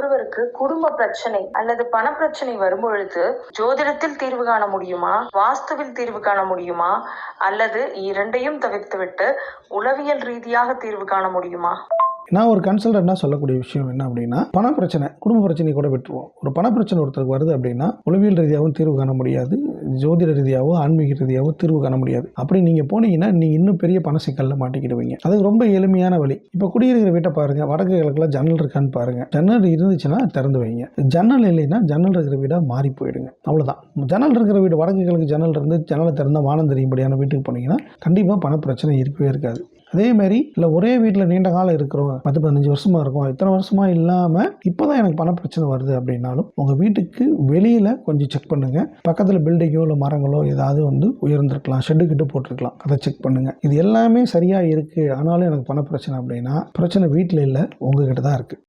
ஒருவருக்கு குடும்ப பிரச்சனை அல்லது பண பிரச்சனை வரும்பொழுது ஜோதிடத்தில் தீர்வு காண முடியுமா, வாஸ்துவில் தீர்வு காண முடியுமா, அல்லது இரண்டையும் தவிர்த்துவிட்டு உளவியல் ரீதியாக தீர்வு காண முடியுமா? நான் ஒரு கன்சல்டன்ட்னா சொல்லக்கூடிய விஷயம் என்ன அப்படின்னா, பண பிரச்சனை, குடும்ப பிரச்சனை கூட விட்டுருவோம். ஒரு பண பிரச்சனை ஒருத்தருக்கு வருது அப்படின்னா உளவியல் ரீதியாகவும் தீர்வு காண முடியாது, ஜோதிட ரீதியாகவோ ஆன்மீக ரீதியாகவோ தீர்வு காண முடியாது. அப்படி நீங்கள் போனீங்கன்னா நீங்கள் இன்னும் பெரிய பண சிக்கலில் மாட்டிக்கிடுவீங்க. அது ரொம்ப எளிமையான வழி. இப்போ குடியிருக்கிற வீட்டை பாருங்கள், வடக்கு கிழக்குல ஜன்னல் இருக்கான்னு பாருங்கள். ஜன்னல் இருந்துச்சுன்னா திறந்து வைங்க, ஜன்னல் இல்லைன்னா ஜன்னல் இருக்கிற வீடாக மாறி போயிடுங்க. அவ்வளோதான். ஜன்னல் இருக்கிற வீடு, வடக்கு கிழக்கு ஜன்னல் இருந்து ஜன்னலை திறந்தால் வானம் தெரியும்படியான வீட்டுக்கு போனீங்கன்னா கண்டிப்பாக பண பிரச்சனை இருக்கவே இருக்காது. அதேமாதிரி இல்லை ஒரே வீட்டில் நீண்ட காலம் இருக்கிறோம், 10-15 வருஷமாக இருக்கும், இத்தனை வருஷமாக இல்லாமல் இப்போ தான் எனக்கு பண பிரச்சனை வருது அப்படின்னாலும் உங்கள் வீட்டுக்கு வெளியில் கொஞ்சம் செக் பண்ணுங்கள். பக்கத்தில் பில்டிங்கோ இல்லை மரங்களோ ஏதாவது உயர்ந்திருக்கலாம், ஷெட்டு கிட்ட போட்டிருக்கலாம், அதை செக் பண்ணுங்கள். இது எல்லாமே சரியாக இருக்குது, ஆனாலும் எனக்கு பண பிரச்சனை அப்படின்னா பிரச்சனை வீட்டில் இல்லை, உங்ககிட்ட தான் இருக்குது.